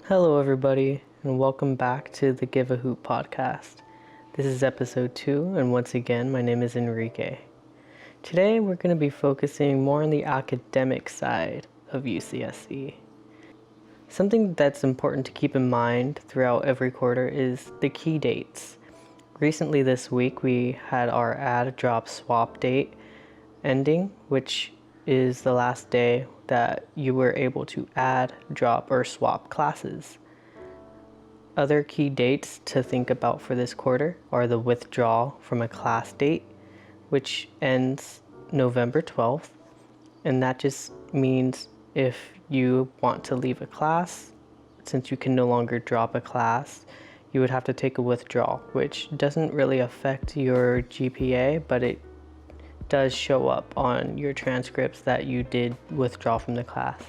Hello, everybody, and welcome back to the Give a Hoot podcast. This is episode 2, and once again, my name is Enrique. Today, we're going to be focusing more on the academic side of UCSC. Something that's important to keep in mind throughout every quarter is the key dates. Recently this week, we had our add, drop, swap date ending, which is the last day that you were able to add, drop, or swap classes. Other key dates to think about for this quarter are the withdrawal from a class date, which ends November 12th, and that just means if you want to leave a class, since you can no longer drop a class, you would have to take a withdrawal, which doesn't really affect your GPA, but it does show up on your transcripts that you did withdraw from the class.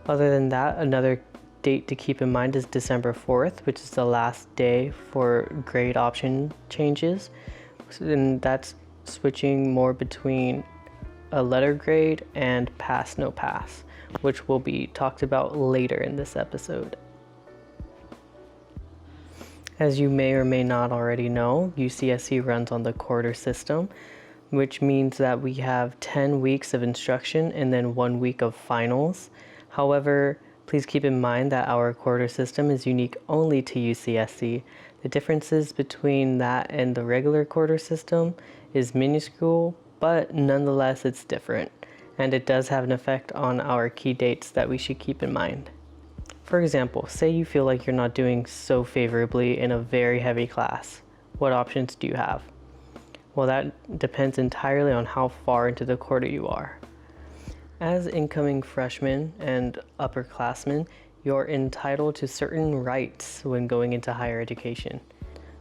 Other than that, another date to keep in mind is December 4th, which is the last day for grade option changes, and that's switching more between a letter grade and pass no pass, which will be talked about later in this episode. As you may or may not already know, UCSC runs on the quarter system, which means that we have 10 weeks of instruction and then 1 week of finals. However, please keep in mind that our quarter system is unique only to UCSC. The differences between that and the regular quarter system is minuscule, but nonetheless it's different, and it does have an effect on our key dates that we should keep in mind. For example, say you feel like you're not doing so favorably in a very heavy class. What options do you have? Well, that depends entirely on how far into the quarter you are. As incoming freshmen and upperclassmen, you're entitled to certain rights when going into higher education.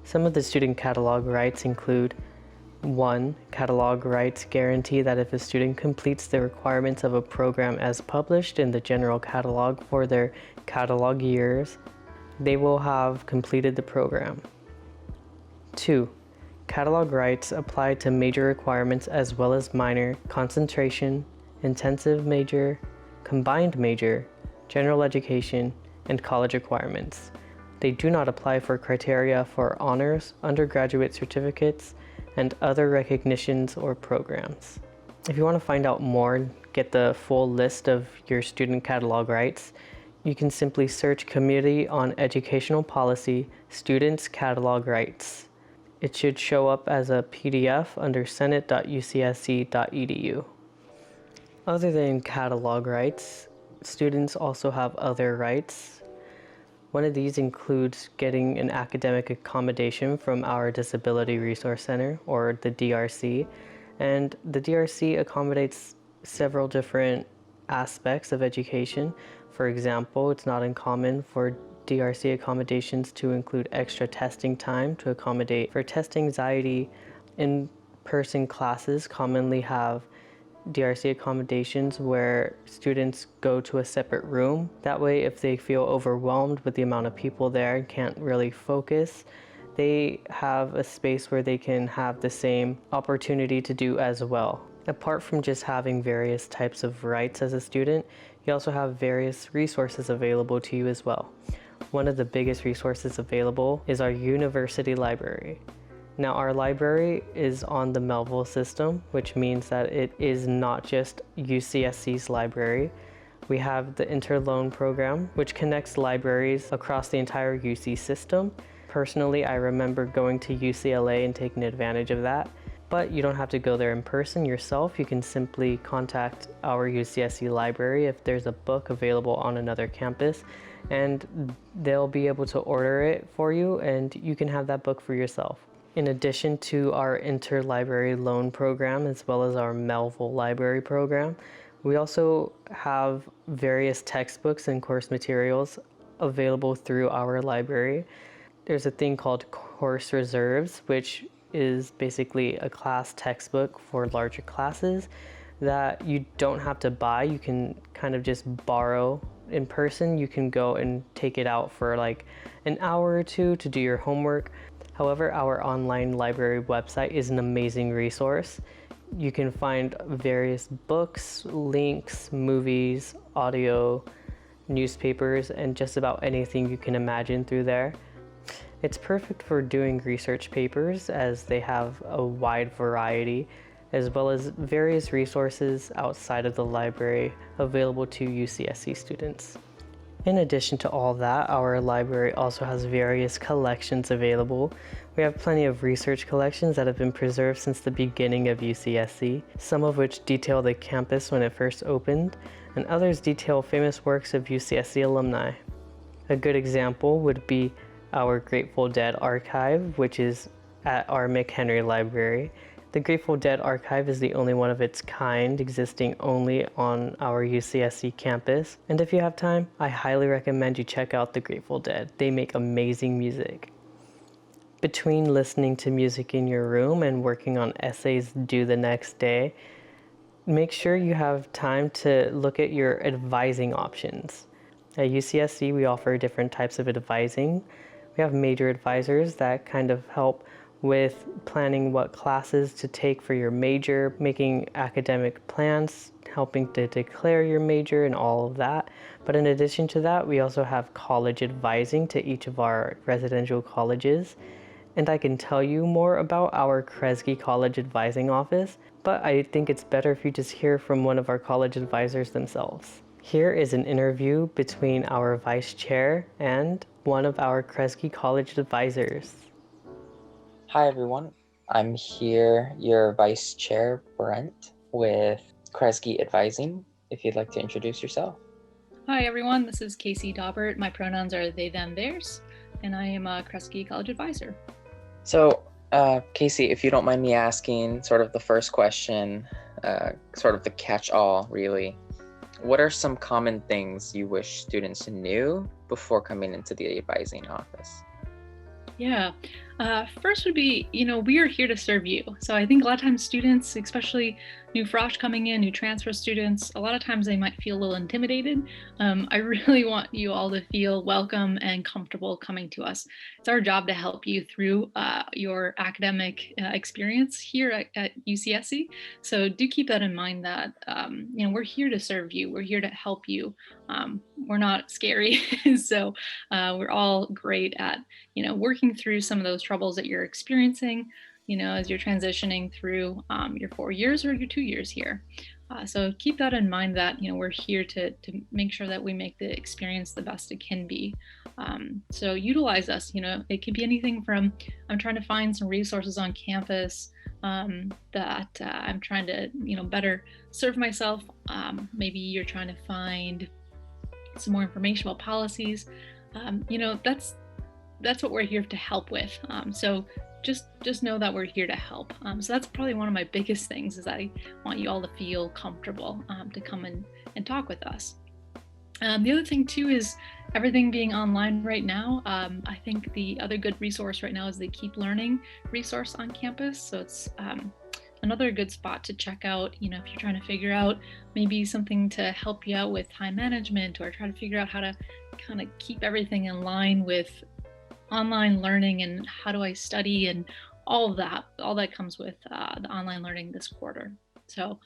Some of the student catalog rights include: 1. Catalog rights guarantee that if a student completes the requirements of a program as published in the general catalog for their catalog years, they will have completed the program. 2. Catalog rights apply to major requirements as well as minor, concentration, intensive major, combined major, general education, and college requirements. They do not apply for criteria for honors, undergraduate certificates, and other recognitions or programs. If you want to find out more, get the full list of your student catalog rights, you can simply search Committee on Educational Policy, Students Catalog Rights. It should show up as a PDF under senate.ucsc.edu. Other than catalog rights, students also have other rights. One of these includes getting an academic accommodation from our Disability Resource Center, or the DRC. And the DRC accommodates several different aspects of education. For example, it's not uncommon for DRC accommodations to include extra testing time to accommodate for test anxiety. In-person classes commonly have DRC accommodations where students go to a separate room. That way, if they feel overwhelmed with the amount of people there and can't really focus, they have a space where they can have the same opportunity to do as well. Apart from just having various types of rights as a student, you also have various resources available to you as well. One of the biggest resources available is our university library. Now, our library is on the Melville system, which means that it is not just UCSC's library. We have the Interloan program, which connects libraries across the entire UC system. Personally, I remember going to UCLA and taking advantage of that. But you don't have to go there in person yourself. You can simply contact our UCSC library if there's a book available on another campus, and they'll be able to order it for you, and you can have that book for yourself. In addition to our interlibrary loan program, as well as our Melville library program, we also have various textbooks and course materials available through our library. There's a thing called Course Reserves, which is basically a class textbook for larger classes that you don't have to buy. You can kind of just borrow in person. You can go and take it out for like an hour or two to do your homework. However, our online library website is an amazing resource. You can find various books, links, movies, audio, newspapers, and just about anything you can imagine through there. It's perfect for doing research papers as they have a wide variety, as well as various resources outside of the library available to UCSC students. In addition to all that, our library also has various collections available. We have plenty of research collections that have been preserved since the beginning of UCSC, some of which detail the campus when it first opened, and others detail famous works of UCSC alumni. A good example would be our Grateful Dead archive, which is at our McHenry Library. The Grateful Dead archive is the only one of its kind, existing only on our UCSC campus. And if you have time, I highly recommend you check out the Grateful Dead. They make amazing music. Between listening to music in your room and working on essays due the next day, make sure you have time to look at your advising options. At UCSC, we offer different types of advising. We have major advisors that kind of help with planning what classes to take for your major, making academic plans, helping to declare your major and all of that. But in addition to that, we also have college advising to each of our residential colleges. And I can tell you more about our Kresge College Advising office, but I think it's better if you just hear from one of our college advisors themselves. Here is an interview between our vice chair and one of our Kresge College advisors. Hi everyone, I'm here, your Vice Chair, Brent, with Kresge Advising, if you'd like to introduce yourself. Hi everyone, this is Casey Daubert. My pronouns are they, them, theirs, and I am a Kresge College Advisor. So, Casey, if you don't mind me asking sort of the first question, sort of the catch-all really, what are some common things you wish students knew before coming into the advising office? Yeah, first would be, we are here to serve you. So I think a lot of times students, especially new frosh coming in, new transfer students, a lot of times they might feel a little intimidated. I really want you all to feel welcome and comfortable coming to us. It's our job to help you through your academic experience here at UCSC. So do keep that in mind that, we're here to serve you. We're here to help you. We're not scary. So we're all great at, working through some of those troubles that you're experiencing, as you're transitioning through your 4 years or your 2 years here. So keep that in mind that, we're here to make sure that we make the experience the best it can be. So utilize us, it could be anything from, I'm trying to find some resources on campus that I'm trying to, better serve myself. Maybe you're trying to find some more information about policies. That's what we're here to help with. So just know that we're here to help. So that's probably one of my biggest things is I want you all to feel comfortable to come in and talk with us. The other thing too is everything being online right now. I think the other good resource right now is the Keep Learning resource on campus. So it's another good spot to check out, if you're trying to figure out maybe something to help you out with time management or try to figure out how to kind of keep everything in line with online learning and how do I study and all that comes with the online learning this quarter. So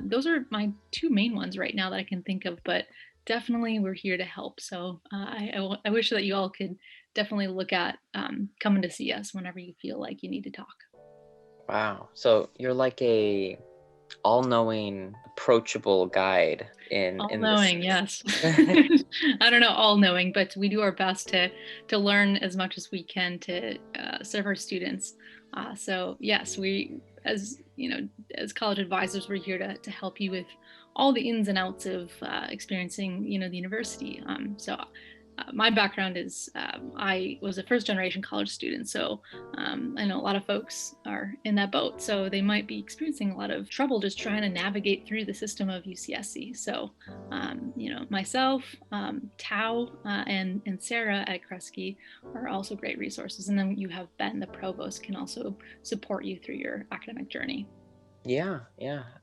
those are my two main ones right now that I can think of, but definitely we're here to help. So I wish that you all could definitely look at coming to see us whenever you feel like you need to talk. Wow, so you're like a all-knowing, approachable guide in all-knowing, yes. I don't know all-knowing, but we do our best to learn as much as we can to serve our students. So yes, we as college advisors, we're here to help you with all the ins and outs of experiencing the university. So my background is I was a first generation college student, so I know a lot of folks are in that boat, so they might be experiencing a lot of trouble just trying to navigate through the system of UCSC. So myself, Tao, and Sarah at Kresge are also great resources, and then you have Ben, the provost, can also support you through your academic journey. Yeah,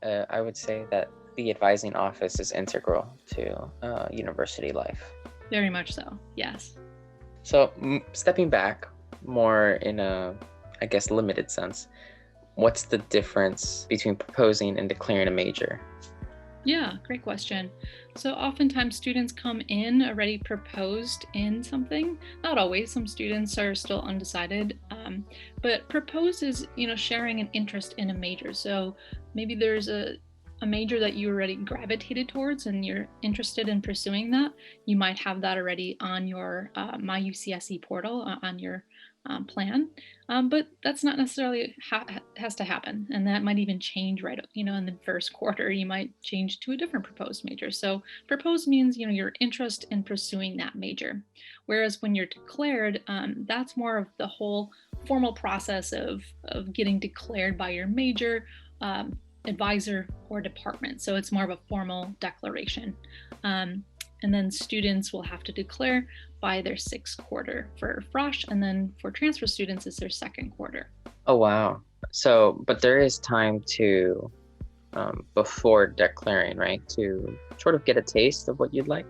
I would say that the advising office is integral to university life. Very much so, yes. So stepping back more in a, I guess, limited sense, what's the difference between proposing and declaring a major? Yeah, great question. So oftentimes students come in already proposed in something. Not always, some students are still undecided. But proposed is, sharing an interest in a major. So maybe there's a major that you already gravitated towards and you're interested in pursuing that. You might have that already on your My UCSC portal on your plan. But that's not necessarily has to happen, and that might even change right, in the first quarter. You might change to a different proposed major. So proposed means your interest in pursuing that major, whereas when you're declared, that's more of the whole formal process of getting declared by your major advisor or department. So it's more of a formal declaration. And then students will have to declare by their sixth quarter for Frosh, and then for transfer students, it's their second quarter. Oh, wow. So, but there is time to, before declaring, right? To sort of get a taste of what you'd like.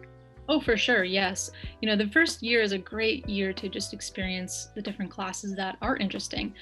Oh, for sure, yes. The first year is a great year to just experience the different classes that are interesting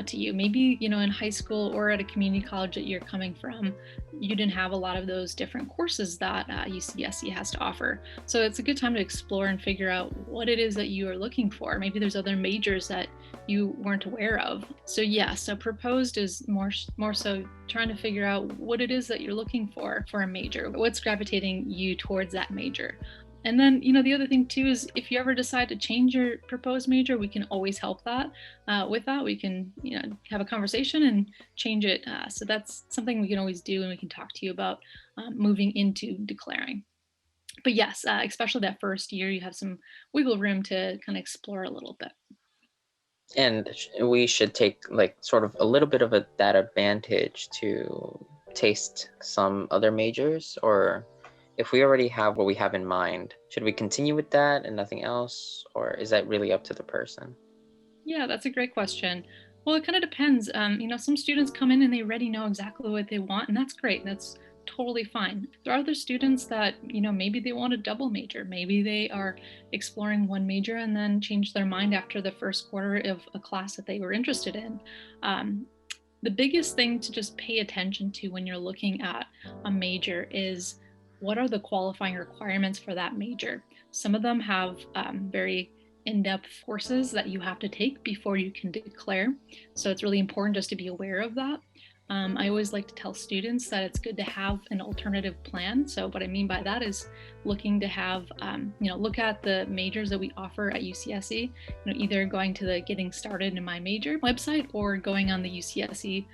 to you. Maybe, in high school or at a community college that you're coming from, you didn't have a lot of those different courses that UCSC has to offer. So it's a good time to explore and figure out what it is that you are looking for. Maybe there's other majors that you weren't aware of. So yeah, so proposed is more so trying to figure out what it is that you're looking for a major. What's gravitating you towards that major? And then, the other thing too is if you ever decide to change your proposed major, we can always help that. With that, we can, have a conversation and change it. So that's something we can always do, and we can talk to you about moving into declaring. But yes, especially that first year, you have some wiggle room to kind of explore a little bit. And we should take like sort of a little bit of that advantage to taste some other majors, or if we already have what we have in mind, should we continue with that and nothing else, or is that really up to the person? Yeah, that's a great question. Well, it kind of depends. Some students come in and they already know exactly what they want, and that's great. That's totally fine. There are other students that, maybe they want a double major. Maybe they are exploring one major and then change their mind after the first quarter of a class that they were interested in. The biggest thing to just pay attention to when you're looking at a major is what are the qualifying requirements for that major. Some of them have very in-depth courses that you have to take before you can declare. So it's really important just to be aware of that. I always like to tell students that it's good to have an alternative plan. So what I mean by that is looking to have, look at the majors that we offer at UCSC, either going to the Getting Started in My Major website or going on the UCSC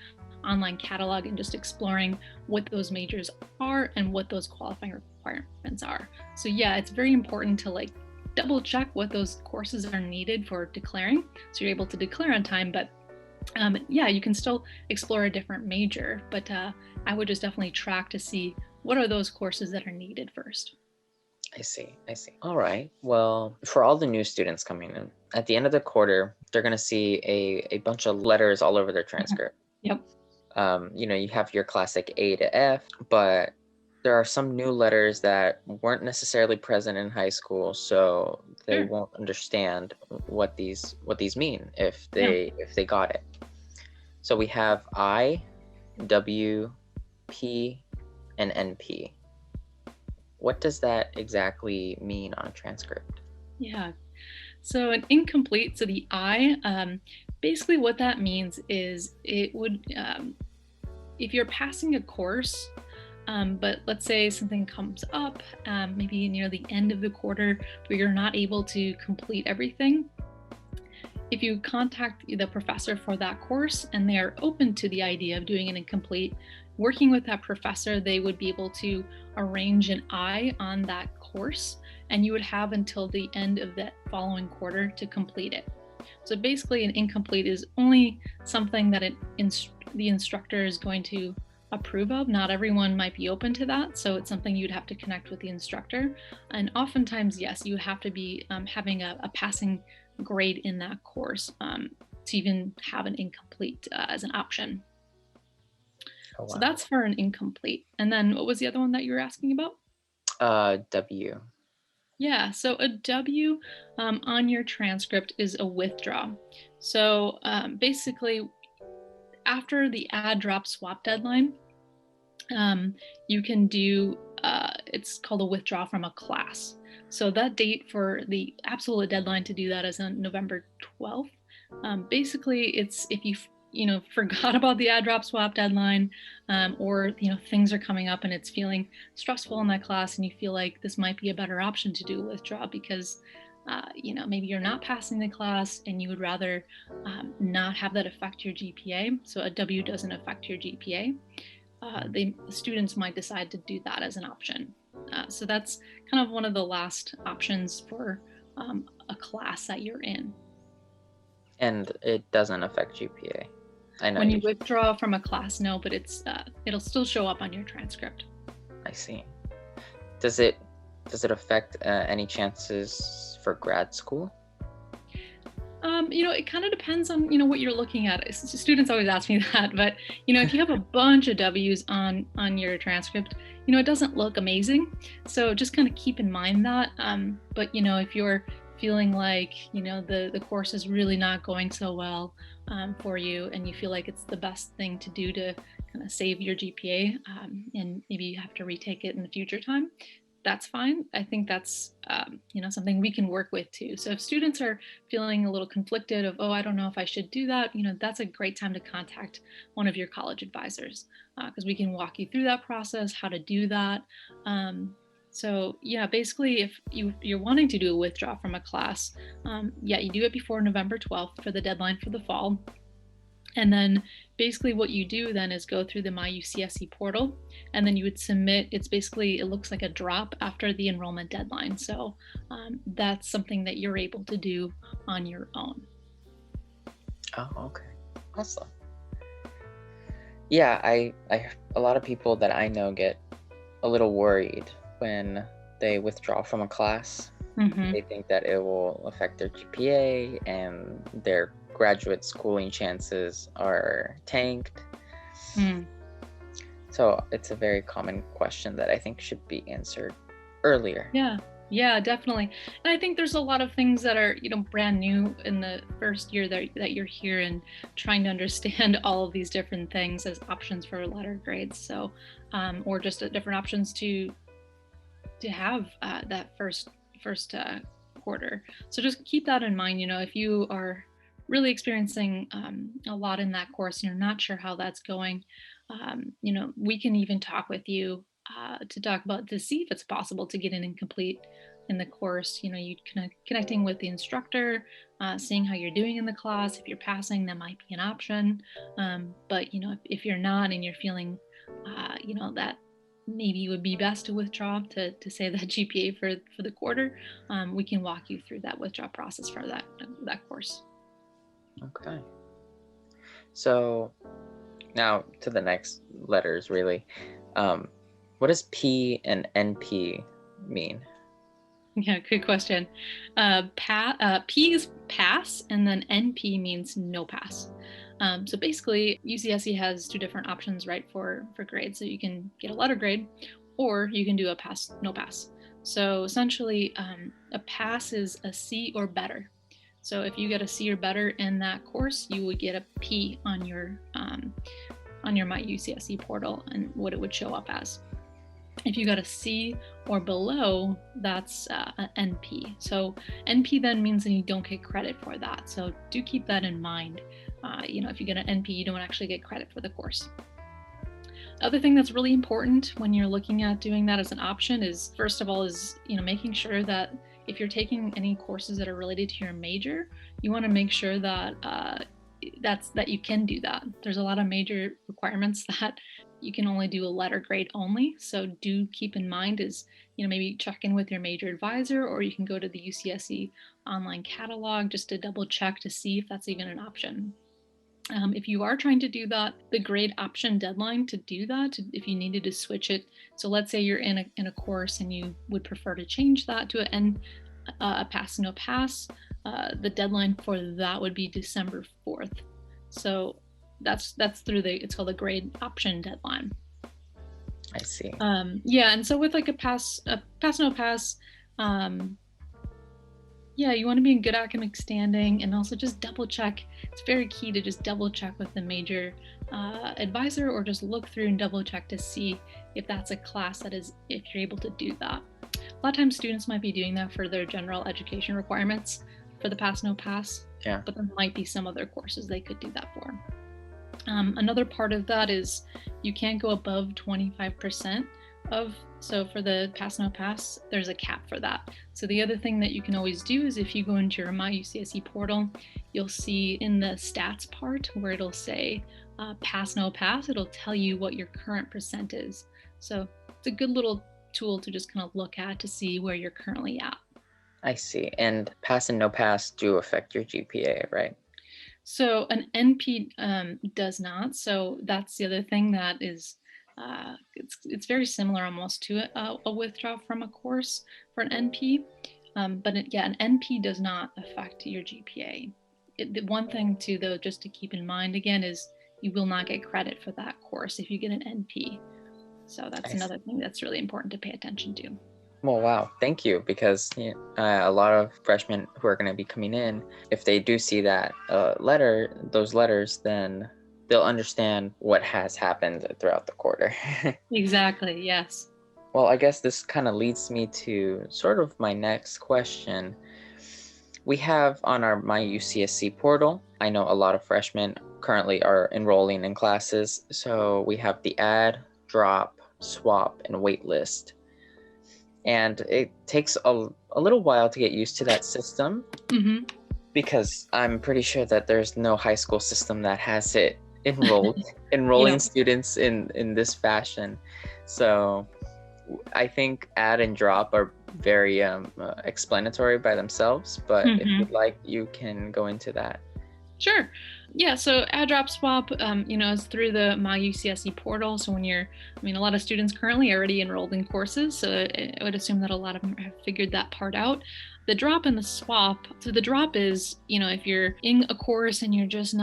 online catalog and just exploring what those majors are and what those qualifying requirements are. So yeah, it's very important to double check what those courses are needed for declaring, so you're able to declare on time. But yeah, you can still explore a different major, but I would just definitely track to see what are those courses that are needed first. I see. All right. Well, for all the new students coming in, at the end of the quarter, they're going to see a bunch of letters all over their transcript. Yep. You have your classic A to F, but there are some new letters that weren't necessarily present in high school, so they Sure. won't understand what these mean if they got it. So we have I, W, P, and NP. What does that exactly mean on a transcript? Yeah. So an incomplete, so the I, basically what that means is it would, if you're passing a course, but let's say something comes up, maybe near the end of the quarter where you're not able to complete everything. If you contact the professor for that course and they are open to the idea of doing an incomplete, working with that professor, they would be able to arrange an I on that course, and you would have until the end of that following quarter to complete it. So basically an incomplete is only something that the instructor is going to approve of. Not everyone might be open to that, so it's something you'd have to connect with the instructor. And oftentimes, yes, you have to be having a passing grade in that course to even have an incomplete as an option. Oh, wow. So that's for an incomplete. And then what was the other one that you were asking about? W. Yeah, so a W on your transcript is a withdraw. So basically, after the add drop swap deadline, You can do, it's called a withdraw from a class. So that date for the absolute deadline to do that is on November 12th. Basically, it's if you forgot about the add drop swap deadline, or things are coming up and it's feeling stressful in that class, and you feel like this might be a better option to do a withdraw because maybe you're not passing the class and you would rather not have that affect your GPA. So a W doesn't affect your GPA. The students might decide to do that as an option. So that's kind of one of the last options for a class that you're in. And it doesn't affect GPA. I know When you withdraw from a class, no, but it'll still show up on your transcript. I see. Does it affect any chances for grad school? It kind of depends on what you're looking at. Students always ask me that, but if you have a bunch of W's on your transcript, it doesn't look amazing. So just kind of keep in mind that. But if you're feeling like the course is really not going so well for you, and you feel like it's the best thing to do to kind of save your GPA, and maybe you have to retake it in the future time, that's fine. I think that's something we can work with too. So if students are feeling a little conflicted of, I don't know if I should do that, that's a great time to contact one of your college advisors, because we can walk you through that process, how to do that. So yeah, basically if you're wanting to do a withdraw from a class, you do it before November 12th for the deadline for the fall. And then basically what you do then is go through the My UCSC portal, and then you would submit. It looks like a drop after the enrollment deadline. So that's something that you're able to do on your own. Oh, okay. Awesome. Yeah, a lot of people that I know get a little worried when they withdraw from a class. Mm-hmm. They think that it will affect their GPA and their graduate schooling chances are tanked. So it's a very common question that I think should be answered earlier. Yeah, definitely. And I think there's a lot of things that are brand new in the first year that you're here, and trying to understand all of these different things as options for letter grades. So or just different options to have that first quarter. So just keep that in mind. If you are really experiencing a lot in that course and you're not sure how that's going, we can even talk with you to see if it's possible to get an incomplete in the course. You connecting with the instructor, seeing how you're doing in the class. If you're passing, that might be an option. But if you're not and you're feeling that maybe it would be best to withdraw to save that GPA for the quarter, we can walk you through that withdraw process for that course. Okay. So now to the next letters, really. What does P and NP mean? Yeah, good question. P is pass, and then NP means no pass. So basically, UCSC has two different options, right, for grades. So you can get a letter grade, or you can do a pass, no pass. So essentially, a pass is a C or better. So if you get a C or better in that course, you would get a P on your My UCSC portal, and what it would show up as. If you got a C or below, that's an NP. So NP then means that you don't get credit for that. So do keep that in mind. If you get an NP, you don't actually get credit for the course. The other thing that's really important when you're looking at doing that as an option is, first of all, making sure that if you're taking any courses that are related to your major, you want to make sure that that you can do that. There's a lot of major requirements that you can only do a letter grade only. So do keep in mind is, maybe check in with your major advisor, or you can go to the UCSC online catalog just to double check to see if that's even an option. If you are trying to do that, the grade option deadline to do that, if you needed to switch it, so let's say you're in a course and you would prefer to change that to a pass, no pass, the deadline for that would be December 4th. So that's through it's called the grade option deadline. I see. And so with like a pass, no pass, you want to be in good academic standing, and also just double check. It's very key to just double check with the major Advisor, or just look through and double check to see if that's a class that is, if you're able to do that. A lot of times students might be doing that for their general education requirements for the pass no pass, Yeah. but there might be some other courses they could do that for. Another part of that is you can't go above 25% so for the pass no pass, there's a cap for that. So the other thing that you can always do is if you go into your My UCSC portal, you'll see in the stats part where it'll say pass no pass, it'll tell you what your current percent is. So it's a good little tool to just kind of look at to see where you're currently at. I see. And pass and no pass do affect your GPA, right? So an NP does not. So that's the other thing that is, it's very similar almost to a withdrawal from a course for an NP. But an NP does not affect your GPA. The one thing too, though, just to keep in mind again, is you will not get credit for that course if you get an NP. So that's another thing that's really important to pay attention to. Well, wow, thank you, because a lot of freshmen who are going to be coming in, if they do see that those letters, then they'll understand what has happened throughout the quarter. Exactly, yes. Well, I guess this kind of leads me to sort of my next question. We have on our My UCSC portal, I know a lot of freshmen currently are enrolling in classes, so we have the add, drop, swap, and waitlist. And it takes a little while to get used to that system, because I'm pretty sure that there's no high school system that has it enrolling students in this fashion. So I think add and drop are very explanatory by themselves, but if you'd like, you can go into that. Sure. Yeah, so add, drop, swap, is through the My UCSC portal. So a lot of students currently are already enrolled in courses, so I would assume that a lot of them have figured that part out. The drop and the swap, so the drop is, if you're in a course and it's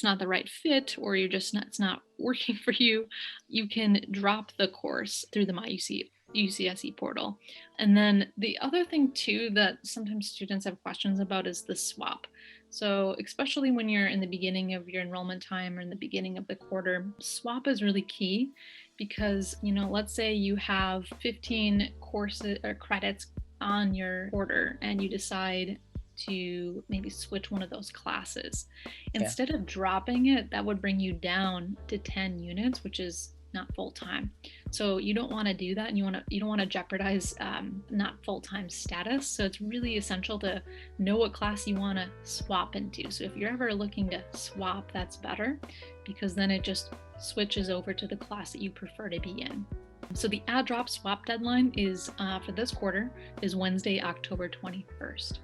not the right fit, or it's not working for you, you can drop the course through the My UCSC portal. And then the other thing too that sometimes students have questions about is the swap. So especially when you're in the beginning of your enrollment time or in the beginning of the quarter, swap is really key, because, let's say you have 15 courses or credits on your quarter and you decide to maybe switch one of those classes. Instead of dropping it, that would bring you down to 10 units, which is not full-time. So you don't want to do that, and you don't want to jeopardize not full-time status. So it's really essential to know what class you want to swap into. So if you're ever looking to swap, that's better, because then it just switches over to the class that you prefer to be in. So the add, drop, swap deadline is for this quarter is Wednesday, October 21st.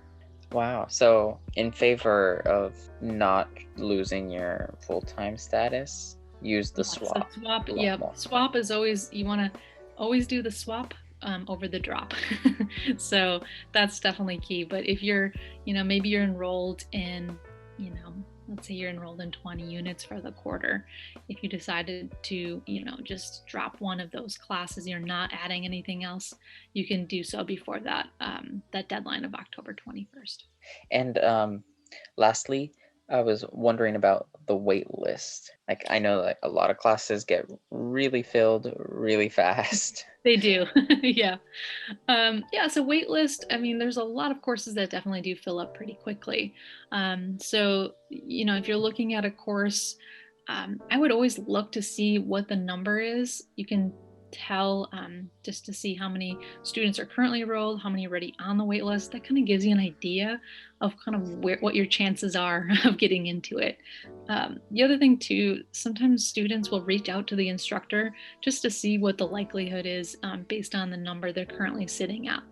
Wow. So in favor of not losing your full-time status, use the swap. Swap is always, you want to always do the swap over the drop. So that's definitely key. But if you're, maybe you're enrolled in, let's say you're enrolled in 20 units for the quarter. If you decided to, just drop one of those classes, you're not adding anything else, you can do so before that deadline of October 21st. And lastly, I was wondering about the wait list. Like, I know that a lot of classes get really filled really fast. They do. Yeah. So waitlist, there's a lot of courses that definitely do fill up pretty quickly. So, if you're looking at a course, I would always look to see what the number is. You can tell just to see how many students are currently enrolled, how many are already on the wait list. That kind of gives you an idea of kind of what your chances are of getting into it. The other thing too, sometimes students will reach out to the instructor just to see what the likelihood is based on the number they're currently sitting at.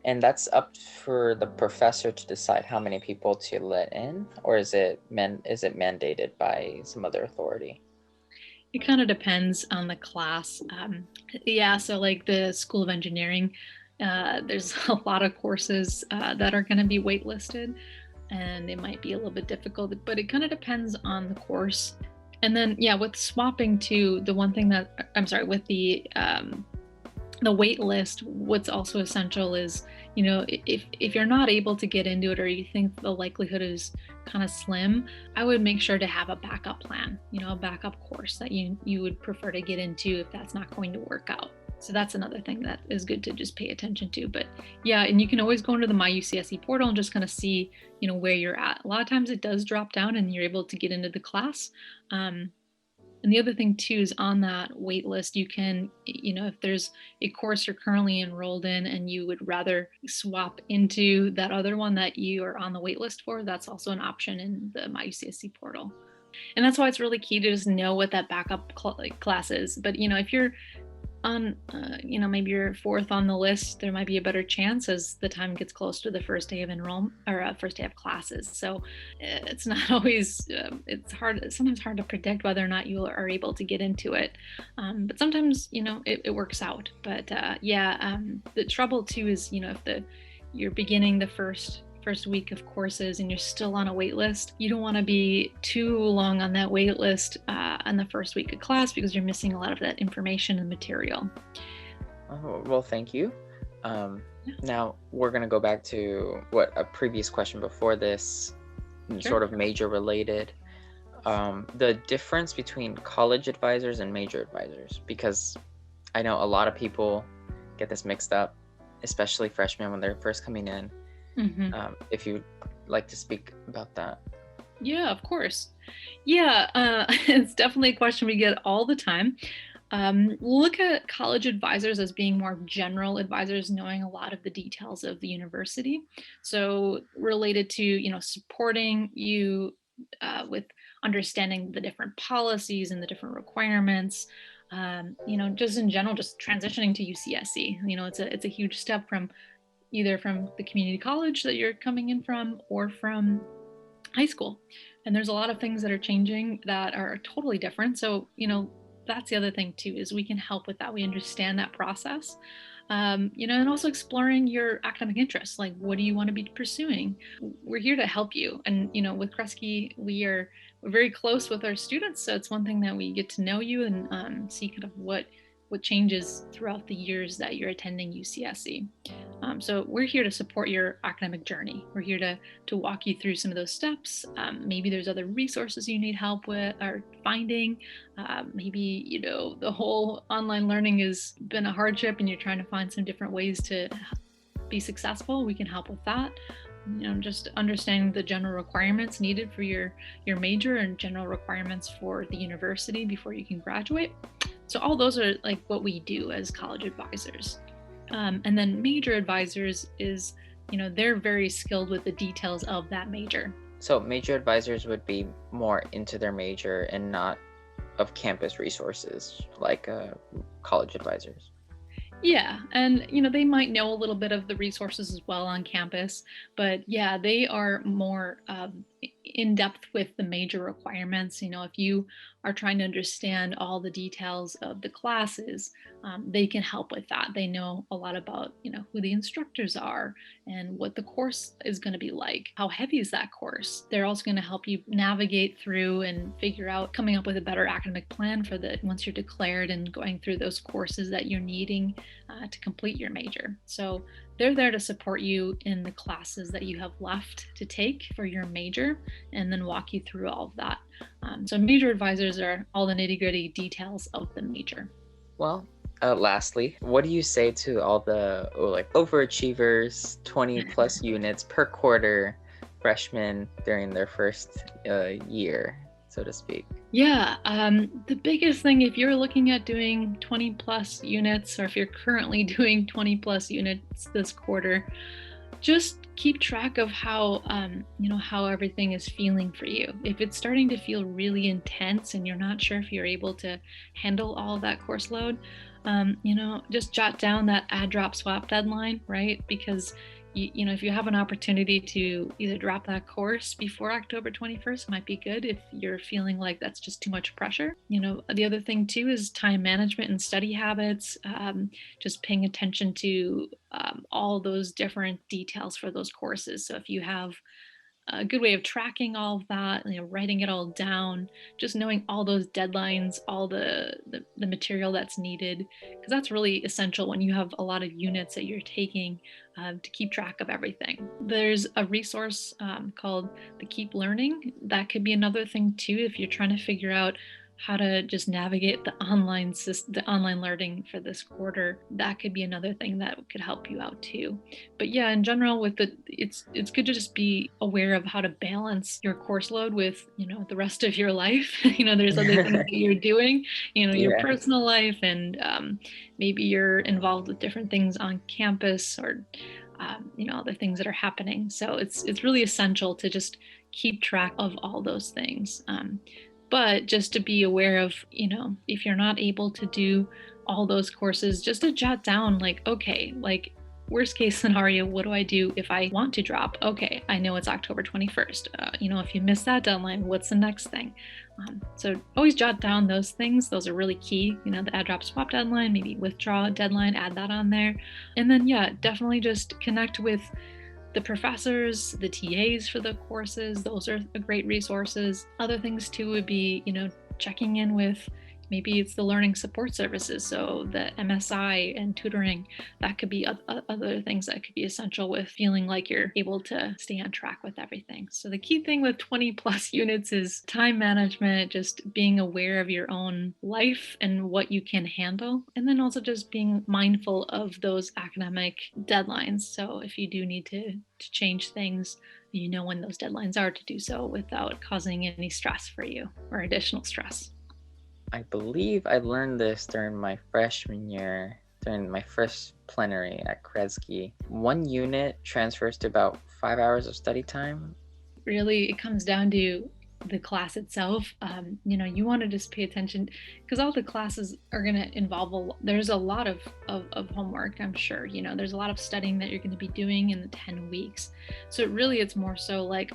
And that's up for the professor to decide how many people to let in, or is it mandated by some other authority? It kind of depends on the class. So like the School of Engineering, there's a lot of courses that are going to be waitlisted, and it might be a little bit difficult, but it kind of depends on the course. And then, with swapping too, the one thing with the the wait list, what's also essential is, if you're not able to get into it or you think the likelihood is kind of slim, I would make sure to have a backup plan, a backup course that you would prefer to get into if that's not going to work out. So that's another thing that is good to just pay attention to. But yeah, and you can always go into the My UCSC portal and just kind of see, where you're at. A lot of times it does drop down and you're able to get into the class. And the other thing too is on that wait list, you can, if there's a course you're currently enrolled in and you would rather swap into that other one that you are on the wait list for, that's also an option in the My UCSC portal. And that's why it's really key to just know what that backup class is. But, if you're on, maybe you're fourth on the list, there might be a better chance as the time gets close to the first day of enrollment or first day of classes. So it's not always, it's sometimes hard to predict whether or not you are able to get into it. But sometimes, it works out. But the trouble too is, if you're beginning the first week of courses and you're still on a wait list, you don't want to be too long on that wait list on the first week of class because you're missing a lot of that information and material. Oh, well, thank you. Now we're going to go back to a previous question before this, Sure. sort of major related. The difference between college advisors and major advisors, because I know a lot of people get this mixed up, especially freshmen when they're first coming in. Mm-hmm. If you'd like to speak about that. Yeah, of course. Yeah, it's definitely a question we get all the time. Look at college advisors as being more general advisors, knowing a lot of the details of the university. So related to, supporting you with understanding the different policies and the different requirements. Just in general, just transitioning to UCSC. It's a huge step from either from the community college that you're coming in from or from high school. And there's a lot of things that are changing that are totally different. So, that's the other thing too, is we can help with that. We understand that process. And also exploring your academic interests, like what do you want to be pursuing? We're here to help you. And, with Kresge, we're very close with our students. So it's one thing that we get to know you and see kind of what changes throughout the years that you're attending UCSC. So we're here to support your academic journey. We're here to walk you through some of those steps. Maybe there's other resources you need help with or finding. Maybe, the whole online learning has been a hardship and you're trying to find some different ways to be successful. We can help with that. Just understanding the general requirements needed for your major and general requirements for the university before you can graduate. So all those are like what we do as college advisors. And then major advisors is, they're very skilled with the details of that major. So major advisors would be more into their major and not of campus resources like college advisors. Yeah, and they might know a little bit of the resources as well on campus, but yeah, they are more in depth with the major requirements. If you are trying to understand all the details of the classes, they can help with that. They know a lot about who the instructors are and what the course is going to be like. How heavy is that course? They're also going to help you navigate through and figure out coming up with a better academic plan for once you're declared and going through those courses that you're needing to complete your major. So they're there to support you in the classes that you have left to take for your major and then walk you through all of that. So major advisors are all the nitty-gritty details of the major. Well, lastly, what do you say to all the overachievers, 20 plus units per quarter freshmen during their first year, so to speak? Yeah, the biggest thing, if you're looking at doing 20 plus units, or if you're currently doing 20 plus units this quarter, just keep track of how everything is feeling for you. If it's starting to feel really intense and you're not sure if you're able to handle all of that course load, just jot down that add drop swap deadline, right? Because if you have an opportunity to either drop that course before October 21st, might be good if you're feeling like that's just too much pressure. The other thing too is time management and study habits, just paying attention to all those different details for those courses. So if you have a good way of tracking all of that, writing it all down, just knowing all those deadlines, all the material that's needed, because that's really essential when you have a lot of units that you're taking, to keep track of everything. There's a resource called the Keep Learning. That could be another thing too if you're trying to figure out how to just navigate the online learning for this quarter. That could be another thing that could help you out too. But yeah, in general, it's good to just be aware of how to balance your course load with the rest of your life. There's other things that you're doing, your Yeah. personal life, and maybe you're involved with different things on campus, or other things that are happening. So it's really essential to just keep track of all those things. But just to be aware of, if you're not able to do all those courses, just to jot down, like, okay, like, worst case scenario, what do I do if I want to drop? Okay, I know it's October 21st. If you miss that deadline, what's the next thing? So always jot down those things. Those are really key. The add, drop, swap deadline, maybe withdraw deadline, add that on there. And then, yeah, definitely just connect with the professors, the TAs for the courses. Those are great resources. Other things too would be, checking in with, maybe it's the learning support services, so the MSI and tutoring. That could be other things that could be essential with feeling like you're able to stay on track with everything. So the key thing with 20 plus units is time management, just being aware of your own life and what you can handle, and then also just being mindful of those academic deadlines. So if you do need to change things, when those deadlines are, to do so without causing any stress for you or additional stress. I believe I learned this during my freshman year, during my first plenary at Kresge. One unit transfers to about 5 hours of study time. Really, it comes down to the class itself. You want to just pay attention, because all the classes are going to involve there's a lot of homework. I'm sure there's a lot of studying that you're going to be doing in the 10 weeks. So it's more so like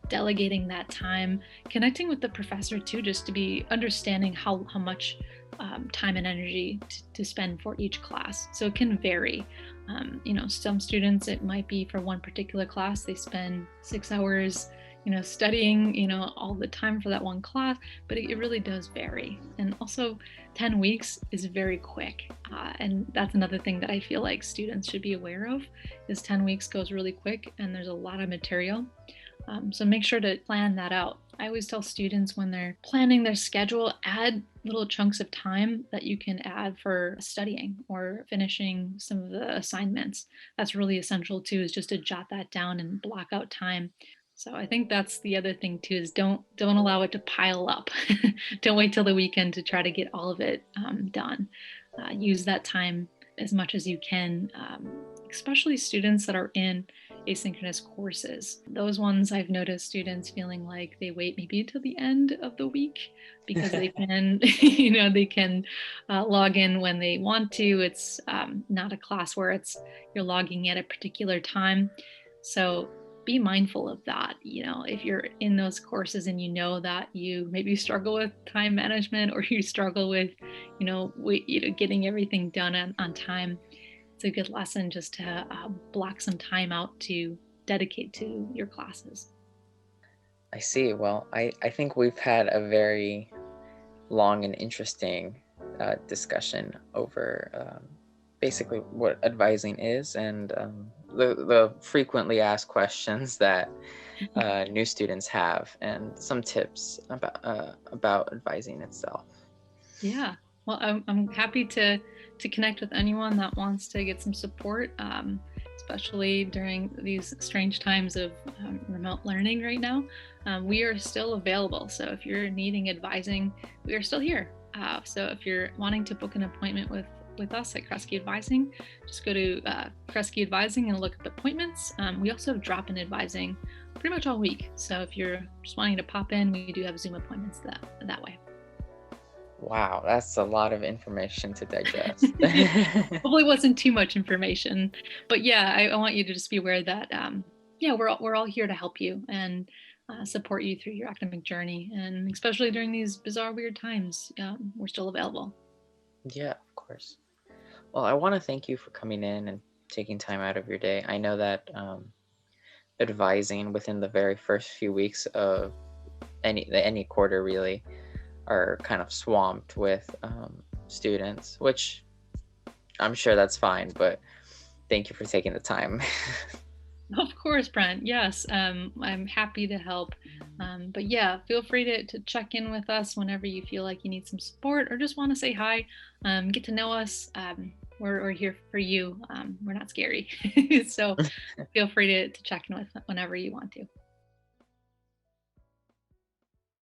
delegating that time, connecting with the professor too, just to be understanding how much time and energy to spend for each class. So it can vary. Some students, it might be for one particular class, they spend 6 hours studying all the time for that one class, but it really does vary. And also 10 weeks is very quick, and that's another thing that I feel like students should be aware of, is 10 weeks goes really quick and there's a lot of material. So make sure to plan that out. I always tell students, when they're planning their schedule, add little chunks of time that you can add for studying or finishing some of the assignments. That's really essential too, is just to jot that down and block out time. So I think that's the other thing too, is don't allow it to pile up. Don't wait till the weekend to try to get all of it done. Use that time as much as you can, especially students that are in asynchronous courses. Those ones, I've noticed students feeling like they wait maybe until the end of the week, because they can, they can log in when they want to. It's not a class where you're logging at a particular time. So be mindful of that. If you're in those courses and that you maybe struggle with time management, or you struggle with, getting everything done on time, it's a good lesson just to block some time out to dedicate to your classes. I see. Well, I think we've had a very long and interesting discussion over basically what advising is, and the frequently asked questions that new students have, and some tips about advising itself. Yeah, well, I'm happy to connect with anyone that wants to get some support, especially during these strange times of remote learning right now. We are still available, so if you're needing advising, we are still here. So if you're wanting to book an appointment with us at Kresge Advising, just go to Kresge Advising and look at the appointments. We also have drop-in advising pretty much all week. So if you're just wanting to pop in, we do have Zoom appointments that way. Wow, that's a lot of information to digest. Hopefully it wasn't too much information, but yeah, I want you to just be aware that we're all here to help you and support you through your academic journey, and especially during these bizarre, weird times, we're still available. Yeah, of course. Well, I want to thank you for coming in and taking time out of your day. I know that advising within the very first few weeks of any quarter really are kind of swamped with students, which I'm sure that's fine, but thank you for taking the time. Of course, Brent. Yes, I'm happy to help. But yeah, feel free to check in with us whenever you feel like you need some support or just want to say hi, get to know us. We're here for you. We're not scary. So feel free to check in with whenever you want to.